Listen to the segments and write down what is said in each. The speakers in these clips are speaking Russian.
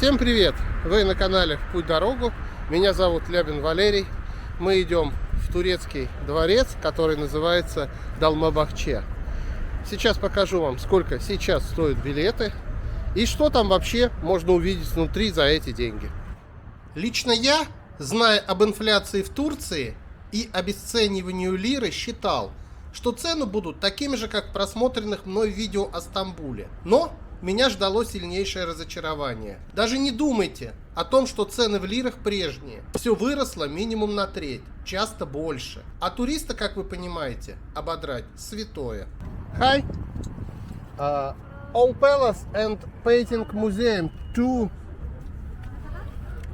Всем привет! Вы на канале «В путь-дорогу». Меня зовут Лябин Валерий. Мы идем в турецкий дворец, который называется Долмабахче. Сейчас покажу вам, сколько сейчас стоят билеты и что там вообще можно увидеть внутри за эти деньги. Лично я, зная об инфляции в Турции и обесцениванию лиры, считал, что цены будут такими же, как в просмотренных мной видео о Стамбуле. Но меня ждало сильнейшее разочарование. Даже не думайте о том, что цены в лирах прежние. Все выросло минимум на треть, часто больше. А туриста, как вы понимаете, ободрать святое. Hi! All Palace and Painting Museum. Two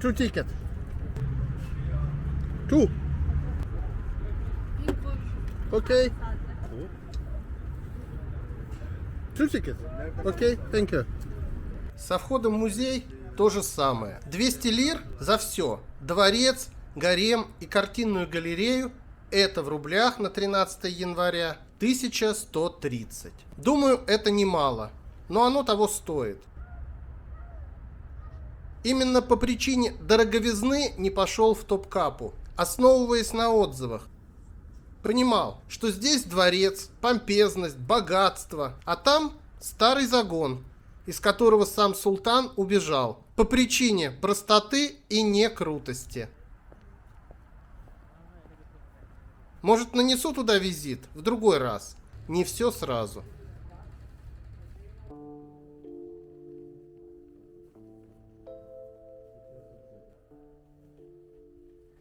ticket. Two. Okay. Two ticket. Okay, thank you. Со входом в музей то же самое. 200 лир за все. Дворец, гарем и картинную галерею. Это в рублях на 13 января 1130. Думаю, это немало, но оно того стоит. Именно по причине дороговизны не пошел в Топкапу, основываясь на отзывах. Понимал, что здесь дворец, помпезность, богатство, а там старый загон, из которого сам султан убежал по причине простоты и некрутости. Может, нанесу туда визит в другой раз, не все сразу.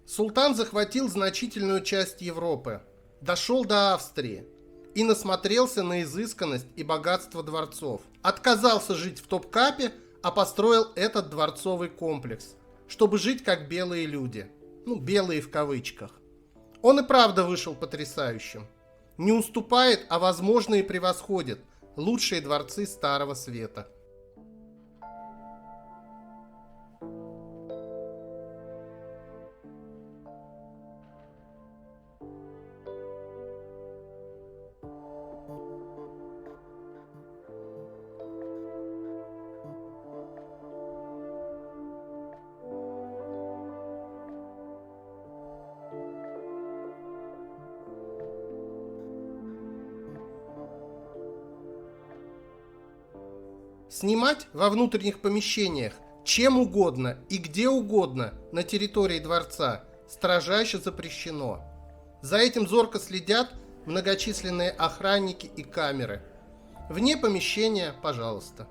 Султан захватил значительную часть Европы, дошел до Австрии и насмотрелся на изысканность и богатство дворцов. Отказался жить в Топкапе, а построил этот дворцовый комплекс, чтобы жить как белые люди. Ну, белые в кавычках. Он и правда вышел потрясающим. Не уступает, а возможно и превосходит лучшие дворцы Старого Света. Снимать во внутренних помещениях чем угодно и где угодно на территории дворца строжайше запрещено. За этим зорко следят многочисленные охранники и камеры. Вне помещения, пожалуйста.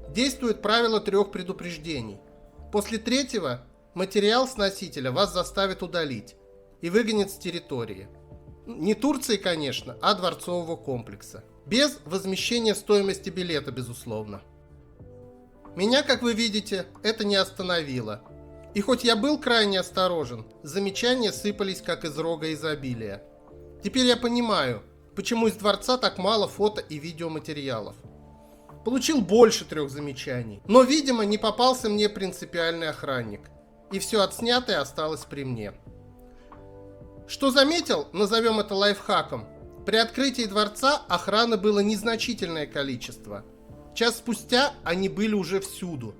Действует правило 3 предупреждений. После 3-го материал с носителя вас заставят удалить и выгонят с территории. Не Турции, конечно, а дворцового комплекса. Без возмещения стоимости билета, безусловно. Меня, как вы видите, это не остановило. И хоть я был крайне осторожен, замечания сыпались как из рога изобилия. Теперь я понимаю, почему из дворца так мало фото и видеоматериалов. Получил больше 3 замечаний, но, видимо, не попался мне принципиальный охранник. И все отснятое осталось при мне. Что заметил, назовем это лайфхаком. При открытии дворца охраны было незначительное количество. Час спустя они были уже всюду.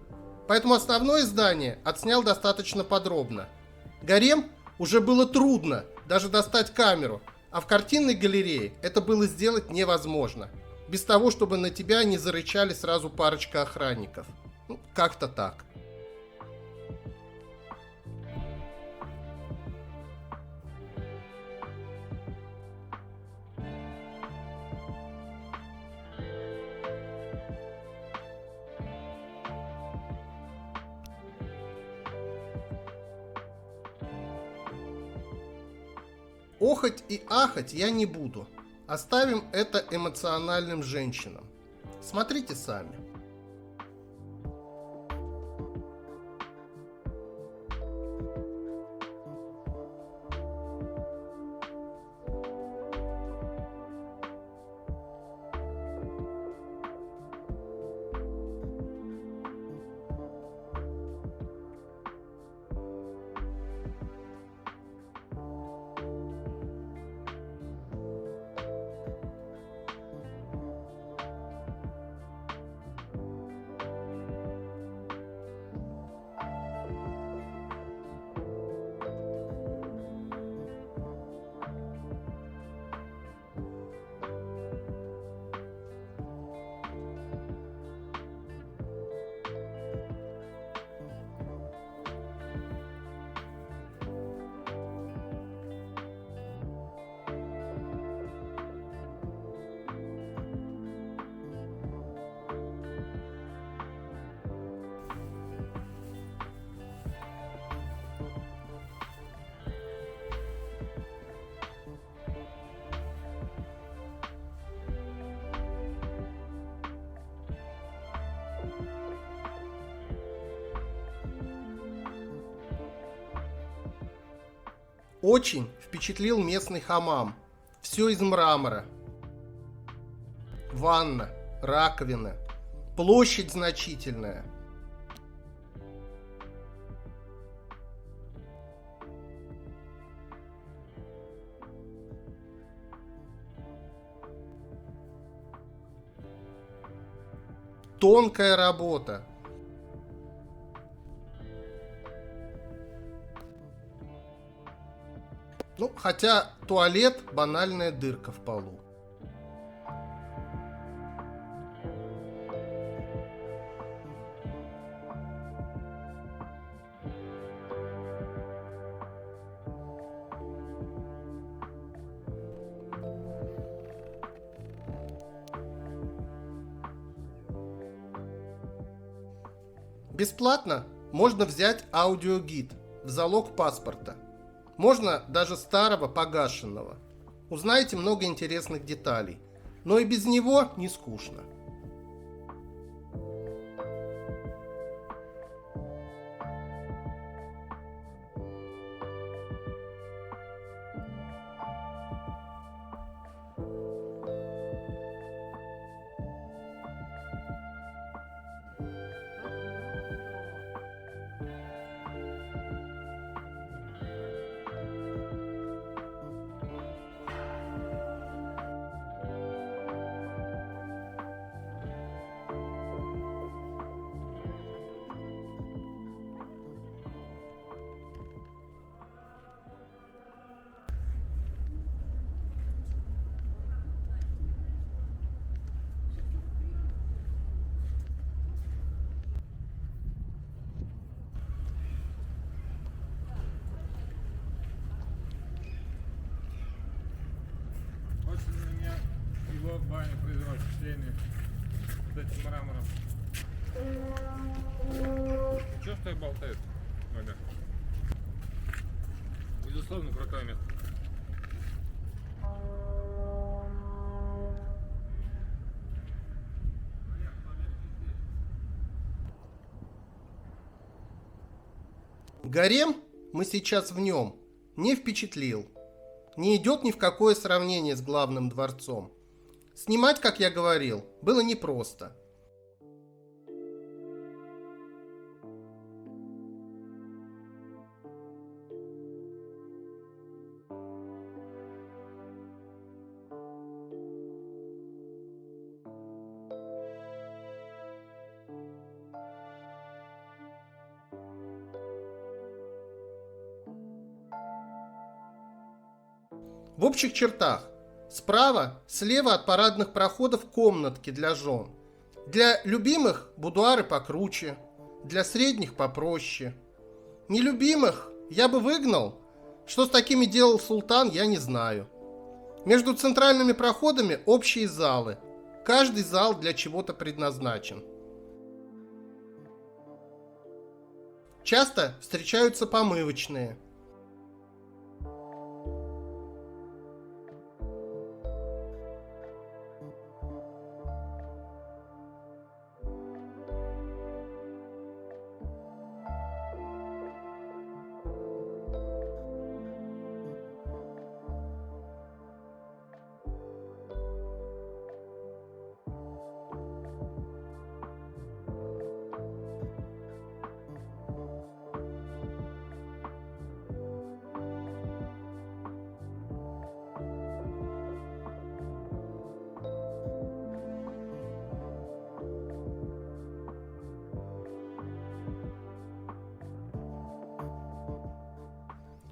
Поэтому основное здание отснял достаточно подробно. Гарем уже было трудно даже достать камеру, а в картинной галерее это было сделать невозможно. Без того, чтобы на тебя не зарычали сразу парочка охранников. Ну, как-то так. Охать и ахать я не буду. Оставим это эмоциональным женщинам. Смотрите сами. Очень впечатлил местный хамам. Все из мрамора. Ванна, раковина, площадь значительная. Тонкая работа. Ну, хотя туалет — банальная дырка в полу. Бесплатно можно взять аудиогид в залог паспорта. Можно даже старого, погашенного. Узнаете много интересных деталей. Но и без него не скучно. Очень на меня его баня произвела впечатление с этим мрамором. Чего ж так болтает, Валя? Безусловно, крутое место. Гарем, мы сейчас в нем, не впечатлил. Не идет ни в какое сравнение с главным дворцом. Снимать, как я говорил, было непросто. В общих чертах. Справа, слева от парадных проходов комнатки для жен. Для любимых будуары покруче, для средних попроще. Нелюбимых я бы выгнал. Что с такими делал султан, я не знаю. Между центральными проходами общие залы. Каждый зал для чего-то предназначен. Часто встречаются помывочные.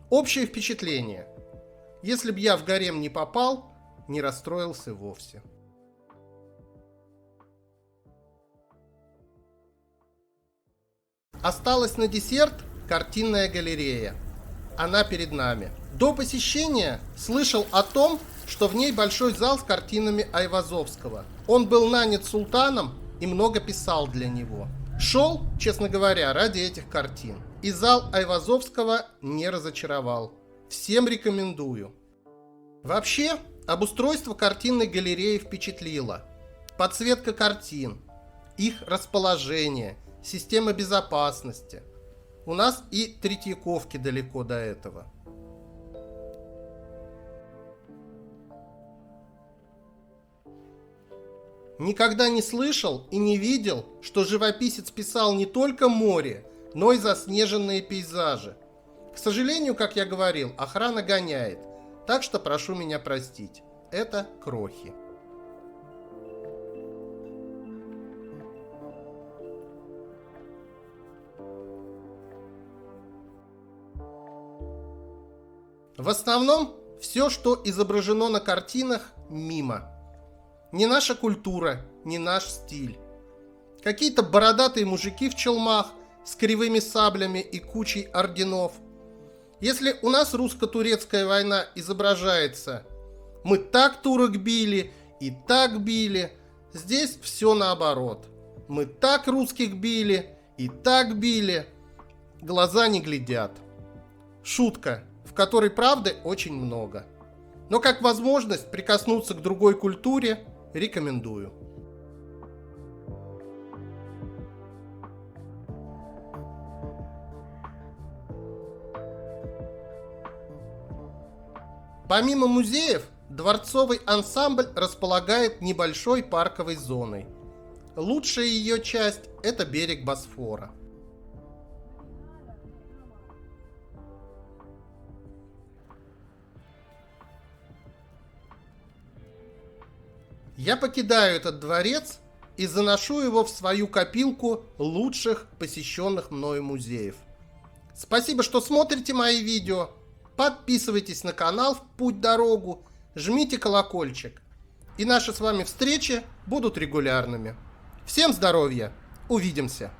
Общее впечатление. Если б я в гарем не попал, не расстроился вовсе. Осталась на десерт картинная галерея. Она перед нами. До посещения слышал о том, что в ней большой зал с картинами Айвазовского. Он был нанят султаном и много писал для него. Шел, честно говоря, ради этих картин. И зал Айвазовского не разочаровал. Всем рекомендую. Вообще, обустройство картинной галереи впечатлило. Подсветка картин, их расположение, система безопасности. У нас и Третьяковки далеко до этого. Никогда не слышал и не видел, что живописец писал не только море, но и заснеженные пейзажи. К сожалению, как я говорил, охрана гоняет, так что прошу меня простить. Это крохи. В основном, все, что изображено на картинах, мимо. Не наша культура, не наш стиль. Какие-то бородатые мужики в челмах с кривыми саблями и кучей орденов. Если у нас русско-турецкая война изображается «мы так турок били и так били», здесь все наоборот. Мы так русских били и так били. Глаза не глядят. Шутка, в которой правды очень много. Но как возможность прикоснуться к другой культуре, рекомендую. Помимо музеев, дворцовый ансамбль располагает небольшой парковой зоной. Лучшая ее часть – это берег Босфора. Я покидаю этот дворец и заношу его в свою копилку лучших посещенных мною музеев. Спасибо, что смотрите мои видео. Подписывайтесь на канал в путь-дорогу, жмите колокольчик. И наши с вами встречи будут регулярными. Всем здоровья! Увидимся!